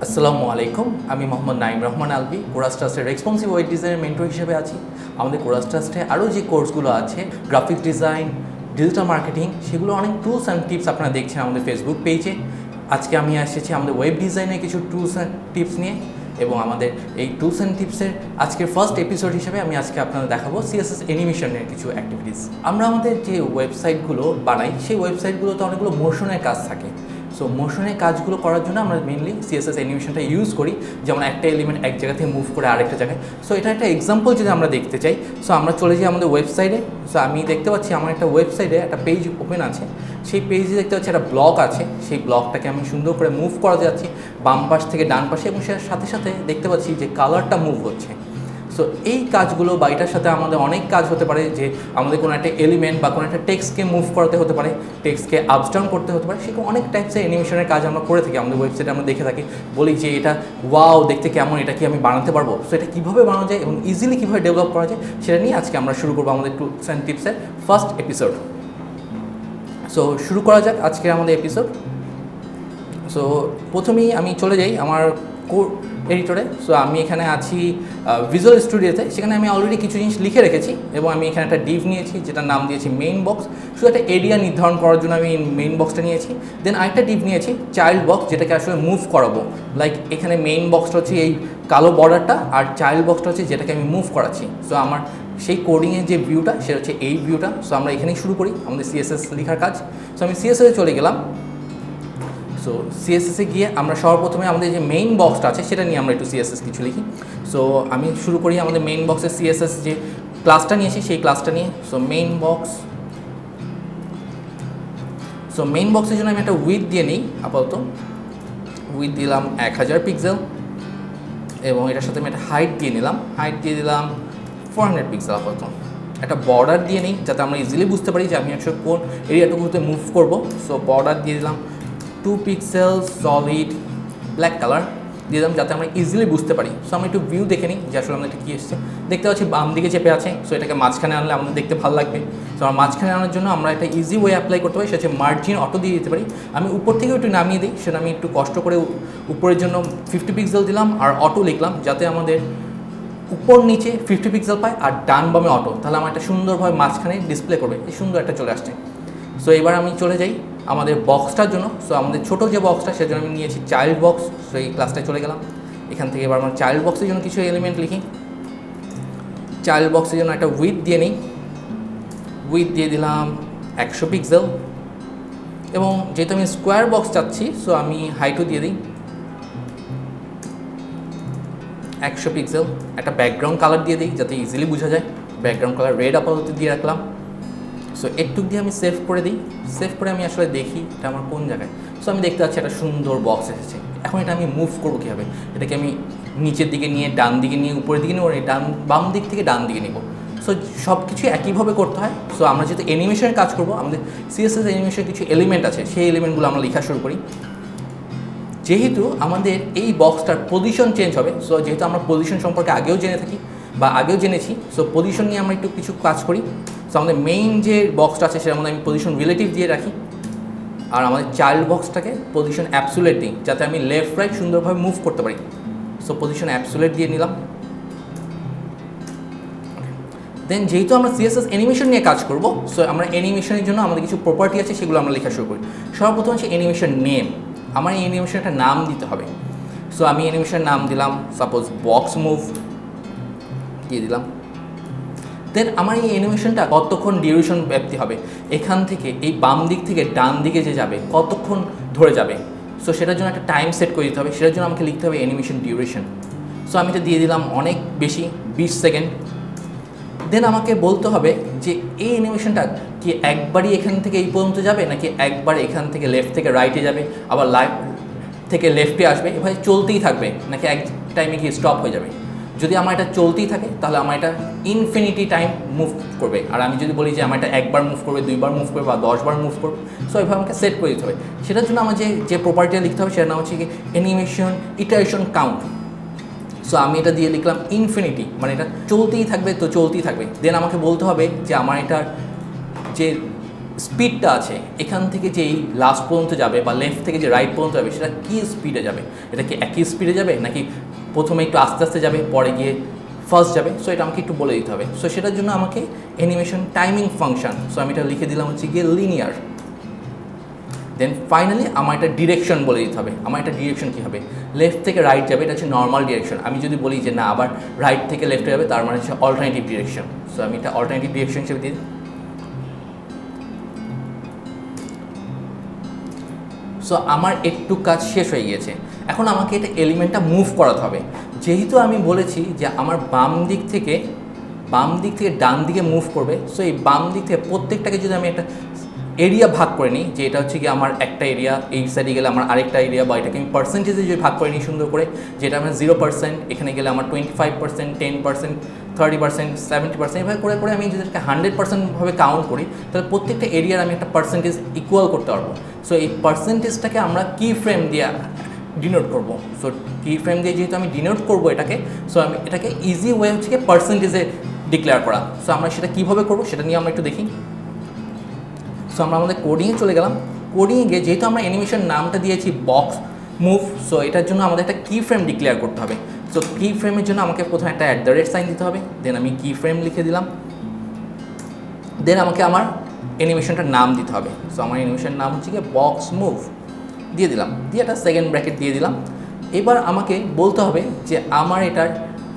আসসালামু আলাইকুম, আমি মোহাম্মদ নাইম রহমান আলভি, CodersTrustের রেসপন্সিভ ওয়েব ডিজাইনের মেন্টর হিসেবে আছি। আমাদের CodersTrustে আরও যে কোর্সগুলো আছে, গ্রাফিক ডিজাইন, ডিজিটাল মার্কেটিং, সেগুলো অনেক টুলস অ্যান্ড টিপস আপনারা দেখছেন আমাদের ফেসবুক পেজে। আজকে আমি এসেছি আমাদের ওয়েব ডিজাইনের কিছু টুলস অ্যান্ড টিপস নিয়ে, এবং আমাদের এই টুলস অ্যান্ড টিপসের আজকের ফার্স্ট এপিসোড হিসেবে আমি আজকে আপনাদের দেখাবো CSS অ্যানিমেশনের কিছু অ্যাক্টিভিটিস। আমরা আমাদের যে ওয়েবসাইটগুলো বানাই, সেই ওয়েবসাইটগুলোতে অনেকগুলো মোশনের কাজ থাকে। সো মোশনের কাজগুলো করার জন্য আমরা মেনলি CSS অ্যানিমেশনটা ইউজ করি, যেমন একটা এলিমেন্ট এক জায়গা থেকে মুভ করে আরেকটা জায়গায়। সো এটা একটা এক্সাম্পল যদি আমরা দেখতে চাই, সো আমরা চলে যাই আমাদের ওয়েবসাইটে। সো আমি দেখতে পাচ্ছি আমার একটা ওয়েবসাইটে একটা পেজ ওপেন আছে, সেই পেজে দেখতে পাচ্ছি একটা ব্লক আছে। সেই ব্লকটাকে আমি সুন্দর করে মুভ করা যাচ্ছি বাম পাশ থেকে ডান পাশে, এবং সেটার সাথে সাথে দেখতে পাচ্ছি যে কালারটা মুভ হচ্ছে। সো এই কাজগুলো বা এটার সাথে আমাদের অনেক কাজ হতে পারে, যে আমাদের কোনো একটা এলিমেন্ট বা কোনো একটা টেক্সটকে মুভ করাতে হতে পারে, টেক্সটকে আপস ডাউন করতে হতে পারে। সেরকম অনেক টাইপসের অ্যানিমেশনের কাজ আমরা করে থাকি আমাদের ওয়েবসাইটে। আমরা দেখে থাকি, বলি যে এটা ওয়াও দেখতে কেমন, এটা কি আমি বানাতে পারবো। সো এটা কীভাবে বানানো যায় এবং ইজিলি কীভাবে ডেভেলপ করা যায়, সেটা নিয়ে আজকে আমরা শুরু করবো আমাদের টুলস অ্যান্ড টিপসের ফার্স্ট এপিসোড। সো শুরু করা যাক আজকে আমাদের এপিসোড। সো প্রথমেই আমি চলে যাই আমার কোড এডিটরে। সো আমি এখানে আছি ভিজুয়াল স্টুডিওতে। সেখানে আমি অলরেডি কিছু জিনিস লিখে রেখেছি, এবং আমি এখানে একটা ডিভ নিয়েছি যেটার নাম দিয়েছি মেইন বক্স। শুধু একটা এরিয়া নির্ধারণ করার জন্য আমি মেইন বক্সটা নিয়েছি। দেন আরেকটা ডিভ নিয়েছি চাইল্ড বক্স, যেটাকে আসলে মুভ করাবো। লাইক এখানে মেইন বক্সটা হচ্ছে এই কালো বর্ডারটা, আর চাইল্ড বক্সটা হচ্ছে যেটাকে আমি মুভ করাচ্ছি। সো আমার সেই কোডিংয়ের যে ভিউটা, সেটা হচ্ছে এই ভিউটা। সো আমরা এখানেই শুরু করি আমাদের CSS লেখার কাজ। সো আমি CSS চলে গেলাম। সো CSS গিয়ে আমরা সর্বপ্রথমে আমাদের যে মেইন বক্সটা আছে সেটা নিয়ে আমরা একটু CSS কিছু লিখি। সো আমি শুরু করি আমাদের মেইন বক্সের CSS যে ক্লাসটা নিয়েছি সেই ক্লাসটা নিয়ে। So main box, so main বক্সের জন্য আমি একটা উইথ দিয়ে নিই। আপাতত উইথ দিলাম 1000 পিক্সেল, এবং এটার সাথে আমি একটা হাইট দিয়ে নিলাম। হাইট দিয়ে দিলাম 400 পিক্সেল। আপাতত একটা বর্ডার দিয়ে নিই, যাতে আমরা ইজিলি বুঝতে পারি যে আমি আসলে কোন এরিয়াটুকুতে মুভ করব। সো বর্ডার দিয়ে দিলাম 2 পিক্সেল সলিড ব্ল্যাক কালার দিয়ে দিলাম, যাতে আমরা ইজিলি বুঝতে পারি। সো আমরা একটু ভিউ দেখে নিই যে আসলে আমাদের এটা কী এসছে। দেখতে পাচ্ছি বাম দিকে চেপে আছে। সো এটাকে মাঝখানে আনলে আমাদের দেখতে ভালো লাগবে। সো আমরা মাঝখানে আনার জন্য আমরা একটা ইজি ওয়ে অ্যাপ্লাই করতে পারি, সেটা হচ্ছে মার্জিন অটো দিয়ে দিতে পারি। আমি উপর থেকেও একটু নামিয়ে দিই, সেটা আমি একটু কষ্ট করে উপরের জন্য 50 পিক্সেল দিলাম আর অটো লিখলাম, যাতে আমাদের উপর নিচে 50 পিক্সেল পায় আর ডান বামে অটো। তাহলে আমার একটা সুন্দরভাবে মাঝখানে ডিসপ্লে করবে, এই সুন্দর একটা চলে আসছে। সো এবার আমি চলে যাই আমাদের বক্সটার জন্য। সো আমাদের ছোটো যে বক্সটা, সেজন্য আমি নিয়েছি চাইল্ড বক্স। সো এই ক্লাসটায় চলে গেলাম। এখান থেকে এবার আমরা চাইল্ড বক্সের জন্য কিছু এলিমেন্ট লিখি। চাইল্ড বক্সের জন্য একটা উইথ দিয়ে নিই। উইথ দিয়ে দিলাম 100 পিক্সেল, এবং যেহেতু আমি স্কোয়ার বক্স চাচ্ছি, সো আমি হাইটও দিয়ে দিই 100 পিক্সেল। একটা ব্যাকগ্রাউন্ড কালার দিয়ে দিই, যাতে ইজিলি বোঝা যায়। ব্যাকগ্রাউন্ড কালার রেড আপাতত দিয়ে রাখলাম। সো একটু দিয়ে আমি সেভ করে দিই। সেভ করে আমি আসলে দেখি এটা আমার কোন জায়গায়। সো আমি দেখতে পাচ্ছি একটা সুন্দর বক্স এসেছে। এখন এটা আমি মুভ করবো কীভাবে? এটাকে আমি নিচের দিকে নিয়ে, ডান দিকে নিয়ে, উপরের দিকে নিয়ে, বাম দিক থেকে ডান দিকে নিব। সো সব কিছু একইভাবে করতে হয়। সো আমরা যেহেতু অ্যানিমেশনের কাজ করবো, আমাদের CSS অ্যানিমেশনের কিছু এলিমেন্ট আছে, সেই এলিমেন্টগুলো আমরা লেখা শুরু করি। যেহেতু আমাদের এই বক্সটার পজিশন চেঞ্জ হবে, সো যেহেতু আমরা পজিশন সম্পর্কে আগেও জেনে থাকি বা আগেও জেনেছি, সো পজিশন নিয়ে আমরা একটু কিছু কাজ করি। সো আমাদের মেইন যে বক্সটা আছে সেটার মধ্যে আমি পজিশন রিলেটিভ দিয়ে রাখি, আর আমাদের চাইল্ড বক্সটাকে পজিশন অ্যাবসোলিউট দিই, যাতে আমি লেফট রাইট সুন্দরভাবে মুভ করতে পারি। সো পজিশন অ্যাবসোলিউট দিয়ে নিলাম। দেন যেহেতু আমরা CSS অ্যানিমেশন নিয়ে কাজ করব, সো আমরা অ্যানিমেশনের জন্য আমাদের কিছু প্রপার্টি আছে, সেগুলো আমরা লেখা শুরু করি। সর্বপ্রথম হচ্ছে অ্যানিমেশন নেম। আমার এই অ্যানিমেশন একটা নাম দিতে হবে। সো আমি অ্যানিমেশন নাম দিলাম সাপোজ বক্স মুভ দিয়ে দিলাম। দেন আমার এই অ্যানিমেশনটা কতক্ষণ ডিউরেশন ব্যাপ্তি হবে, এখান থেকে এই বাম দিক থেকে ডান দিকে যে যাবে কতক্ষণ ধরে যাবে, সো সেটার জন্য একটা টাইম সেট করে দিতে হবে। সেটার জন্য আমাকে লিখতে হবে অ্যানিমেশন ডিউরেশন। সো আমি এটা দিয়ে দিলাম অনেক বেশি, 20 সেকেন্ড। দেন আমাকে বলতে হবে যে এই অ্যানিমেশনটা কি একবারই এখান থেকে এই পর্যন্ত যাবে, নাকি একবার এখান থেকে লেফট থেকে রাইটে যাবে, আবার থেকে লেফটে আসবে, এভাবে চলতেই থাকবে, নাকি এক টাইমে গিয়ে স্টপ হয়ে যাবে। যদি আমার এটা চলতেই থাকে, তাহলে আমার এটা ইনফিনিটি টাইম মুভ করবে। আর আমি যদি বলি যে আমার এটা একবার মুভ করবে, 2বার মুভ করবে বা 10 বার মুভ করবে, সো এইভাবে আমাকে সেট করে দিতে হবে। সেটার জন্য আমার যে প্রপার্টিটা লিখতে হবে, সেটার নাম হচ্ছে কি অ্যানিমেশন ইটারেশন কাউন্ট। সো আমি এটা দিয়ে লিখলাম ইনফিনিটি, মানে এটা চলতেই থাকবে, তো চলতেই থাকবে। দেন আমাকে বলতে হবে যে আমার এটার যে স্পিডটা আছে এখান থেকে যে এই লাস্ট পর্যন্ত যাবে বা লেফট থেকে যে রাইট পর্যন্ত যাবে সেটা কী স্পিডে যাবে, এটা কি একই স্পিডে যাবে নাকি প্রথমে একটু আস্তে আস্তে যাবে পরে গিয়ে ফার্স্ট যাবে, সো এটা আমাকে একটু বলে দিতে হবে। সো সেটার জন্য আমাকে অ্যানিমেশন টাইমিং ফাংশন, সো আমি এটা লিখে দিলাম হচ্ছে গিয়ে লিনিয়ার। দেন ফাইনালি আমার একটা ডিরেকশন বলে দিতে হবে, আমার একটা ডিরেকশন কী হবে, লেফট থেকে রাইট যাবে, এটা হচ্ছে নর্মাল ডিরেকশন। আমি যদি বলি যে না আবার রাইট থেকে লেফটে যাবে, তার মানে হচ্ছে অল্টারনেটিভ ডিরেকশন। সো আমি এটা অল্টারনেটিভ ডিরেকশন হিসেবে দিই। সো আমার একটু কাজ শেষ হয়ে গিয়েছে, এখন আমাকে এটা এলিমেন্টটা মুভ করাতে হবে। যেহেতু আমি বলেছি যে আমার বাম দিক থেকে ডান দিকে মুভ করবে, সো এই বাম দিক থেকে প্রত্যেকটাকে যদি আমি একটা এরিয়া ভাগ করে নিই, যে এটা হচ্ছে কি আমার একটা এরিয়া, এই সাইডে গেলে আমার আরেকটা এরিয়া, বা এটাকে আমি পার্সেন্টেজে যদি ভাগ করে নিই সুন্দর করে, যেটা আমার 0%, এখানে গেলে আমার 25%, 10%, 30%, 70%, এভাবে করে করে আমি যদি এটাকে 100% ভাবে কাউন্ট করি, তাহলে প্রত্যেকটা এরিয়ার আমি একটা পার্সেন্টেজ ইকুয়াল করতে পারবো। সো এই পার্সেন্টেজটাকে আমরা কি ফ্রেম দিয়ে ডিনোট করবো। সো কি ফ্রেম দিয়ে যেহেতু আমি ডিনোট করবো এটাকে, সো আমি এটাকে ইজি ওয়ে হচ্ছে কি পার্সেন্টেজে ডিক্লেয়ার করা। সো আমরা সেটা কীভাবে করবো সেটা নিয়ে আমরা একটু দেখি। সো আমরা আমাদের কোডিংয়ে চলে গেলাম। কোডিংয়ে গিয়ে যেহেতু আমরা অ্যানিমেশন নামটা দিয়েছি বক্স মুভ, সো এটার জন্য আমাদের একটা কি ফ্রেম ডিক্লেয়ার করতে হবে। সো কি ফ্রেমের জন্য আমাকে প্রথমে একটা @ সাইন দিতে হবে, দেন আমি কি ফ্রেম লিখে দিলাম, দেন আমাকে আমার অ্যানিমেশনটার নাম দিতে হবে। সো আমার অ্যানিমেশন নাম হচ্ছে কি বক্স মুভ দিয়ে দিলাম, দিয়ে একটা সেকেন্ড ব্র্যাকেট দিয়ে দিলাম। এবার আমাকে বলতে হবে যে আমার এটার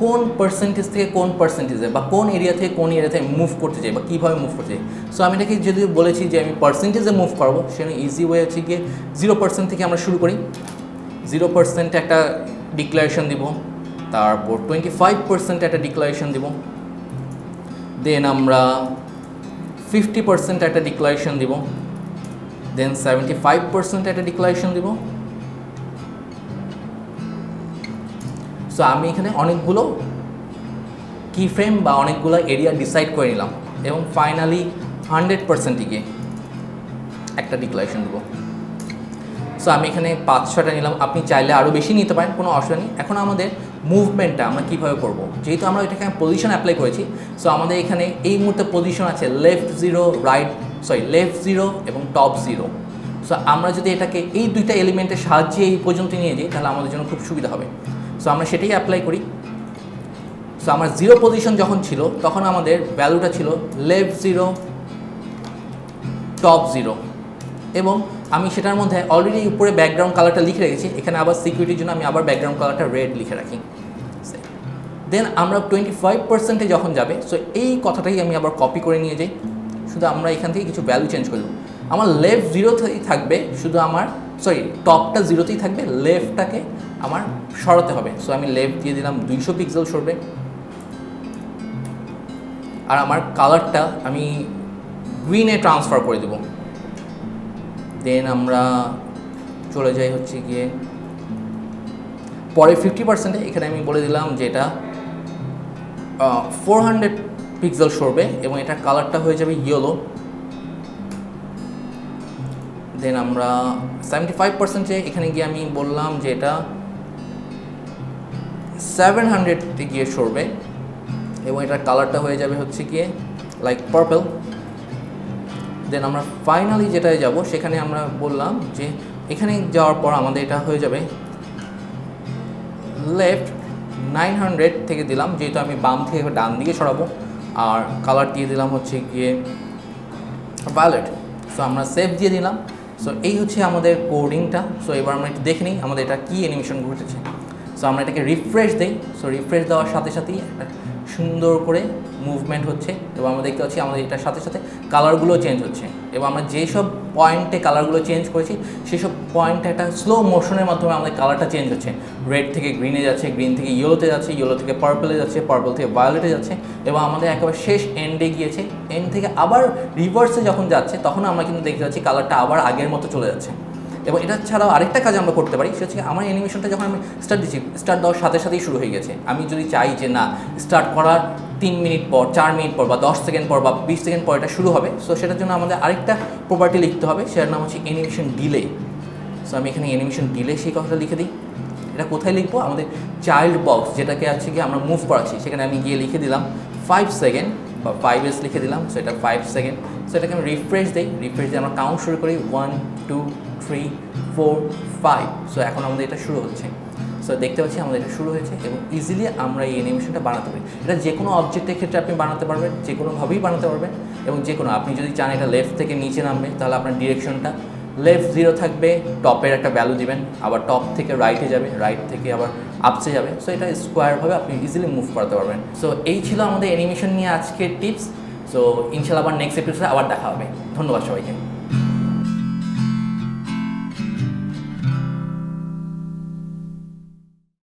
কোন পার্সেন্টেজ থেকে কোন পার্সেন্টেজে বা কোন এরিয়া থেকে কোন এরিয়াতে মুভ করতে চাই বা কীভাবে মুভ করতে চাই। সো আমি এটাকে যদি বলেছি যে আমি পার্সেন্টেজে মুভ করবো, সেখানে ইজি ওয়ে হচ্ছে গিয়ে 0% থেকে আমরা শুরু করি। 0% একটা ডিক্লারেশন দিব, তারপর 25% একটা ডিক্লারেশন দিব, দেন আমরা 50% একটা ডিক্লারেশন দিব, দেন 75% একটা ডিক্লারেশন দিব। সো আমি এখানে অনেকগুলো কি ফ্রেম বা অনেকগুলো এরিয়া ডিসাইড করে নিলাম এবং ফাইনালি 100% গিয়ে একটা ডিক্লারেশন দেবো। সো আমি এখানে 5-6টা নিলাম, আপনি চাইলে আরও বেশি নিতে পারেন, কোনো অসুবিধা নেই। এখন আমাদের মুভমেন্টটা আমরা কীভাবে করব, যেহেতু আমরা এটাকে পজিশন অ্যাপ্লাই করেছি, সো আমাদের এখানে এই মুহূর্তে পজিশন আছে লেফট 0 এবং টপ 0। সো আমরা যদি এটাকে এই দুইটা এলিমেন্টের সাহায্যে এই পর্যন্ত নিয়ে যাই, তাহলে আমাদের জন্য খুব সুবিধা হবে। সো আমরা সেটাই অ্যাপ্লাই করি। সো আমার 0 পজিশন যখন ছিল তখন আমাদের ভ্যালুটা ছিল লেফট 0 টপ 0, এবং আমি সেটার মধ্যে অলরেডি উপরে ব্যাকগ্রাউন্ড কালারটা লিখে রেখেছি। এখানে আবার সিকিউরিটির জন্য আমি আবার ব্যাকগ্রাউন্ড কালারটা রেড লিখে রাখি। দেন আমরা 25%-এ যখন যাবে, সো এই কথাটাই আমি আবার কপি করে নিয়ে যাই, শুধু আমরা এখান থেকে কিছু ভ্যালু চেঞ্জ করব। আমার লেফট 0তেই থাকবে, শুধু আমার টপটা 0তেই থাকবে, লেফটটাকে আমার সরাতে হবে। সো আমি লেফট দিয়ে দিলাম 200 পিক্সেল সরবে, আর আমার কালারটা আমি গ্রিনে ট্রান্সফার করে দেব। দেন আমরা চলে যাই হচ্ছে গিয়ে পরে 50%-এ, এখানে আমি বলে দিলাম যে এটা 400 পিক্সেল সরবে এবং এটার কালারটা হয়ে যাবে ইয়েলো। দেন আমরা 75%-এ এখানে গিয়ে আমি বললাম যে এটা 700-তে গিয়ে সরবে এবং এটার কালারটা হয়ে যাবে হচ্ছে গিয়ে লাইক পার্পল। দেন আমরা ফাইনালি যেটায় যাব সেখানে আমরা বললাম যে এখানে যাওয়ার পর আমাদের এটা হয়ে যাবে লেফট 900 থেকে দিলাম, যেহেতু আমি বাম থেকে ডান দিকে সরাবো, আর কালার দিয়ে দিলাম হচ্ছে গিয়ে ভায়োলেট। সো আমরা সেভ দিয়ে দিলাম। সো এই হচ্ছে আমাদের কোডিংটা। সো এবার আমরা একটু দেখে নিই আমাদের এটা কী অ্যানিমেশন ঘটেছে। সো আমরা এটাকে রিফ্রেশ দিই। সো রিফ্রেশ দেওয়ার সাথে সাথেই একটা সুন্দর করে মুভমেন্ট হচ্ছে এবং আমরা দেখতে পাচ্ছি আমাদের এটার সাথে সাথে কালারগুলো চেঞ্জ হচ্ছে, এবং আমরা যেসব পয়েন্টে কালারগুলো চেঞ্জ করেছি সেসব পয়েন্টে একটা স্লো মোশনের মাধ্যমে আমাদের কালারটা চেঞ্জ হচ্ছে। রেড থেকে গ্রিনে যাচ্ছে, গ্রিন থেকে ইয়েলোতে যাচ্ছে, ইয়েলো থেকে পার্পলে যাচ্ছে, পার্পল থেকে ভায়োলেটে যাচ্ছে, এবং আমাদের একেবারে শেষ এন্ডে গিয়েছে। এন্ড থেকে আবার রিভার্সে যখন যাচ্ছে তখন আমরা কিন্তু দেখতে পাচ্ছি কালারটা আবার আগের মতো চলে যাচ্ছে। এবং এটা ছাড়াও আরেকটা কাজ আমরা করতে পারি, সেটা হচ্ছে আমার অ্যানিমেশনটা যখন আমি স্টার্ট দিচ্ছি, স্টার্ট দেওয়ার সাথে সাথেই শুরু হয়ে গেছে। আমি যদি চাই যে না স্টার্ট করার 3 মিনিট পর, 4 মিনিট পর বা 10 সেকেন্ড পর বা 20 সেকেন্ড পর এটা শুরু হবে, সো সেটার জন্য আমাদের আরেকটা প্রপার্টি লিখতে হবে, সেটার নাম হচ্ছে অ্যানিমেশন ডিলে। সো আমি এখানে অ্যানিমেশন ডিলে সেই কথাটা লিখে দিই। এটা কোথায় লিখবো, আমাদের চাইল্ড বক্স যেটাকে আছে কি আমরা মুভ করাচ্ছি সেখানে আমি গিয়ে লিখে দিলাম 5 সেকেন্ড, বা 5s লিখে দিলাম, সো এটা 5 সেকেন্ড। সো এটাকে আমি রিফ্রেশ দিই, রিফ্রেশ দিয়ে আমরা কাউন্ট শুরু করি 1 2 3 4 5। সো এখন আমাদের এটা শুরু হচ্ছে। সো দেখতে পাচ্ছি আমাদের এটা শুরু হয়েছে এবং ইজিলি আমরা এই অ্যানিমেশনটা বানাতে পারি। এটা যে কোনো অবজেক্টের ক্ষেত্রে আপনি বানাতে পারবেন, যে কোনোভাবেই বানাতে পারবেন এবং যে কোনো আপনি যদি চান এটা লেফট থেকে নিচে নামবে তাহলে আপনার ডিরেকশনটা লেফট 0 থাকবে, টপের একটা ভ্যালু দিবেন, আবার টপ থেকে রাইটে যাবে, রাইট থেকে আবার আপসে যাবে। সো এটা স্কোয়ারভাবে আপনি ইজিলি মুভ করতে পারবেন। সো এই ছিল আমাদের অ্যানিমেশন নিয়ে আজকের টিপস। সো ইনশাআল্লাহ আবার নেক্সট এপিসোডে আবার দেখা হবে। ধন্যবাদ সবাইকে।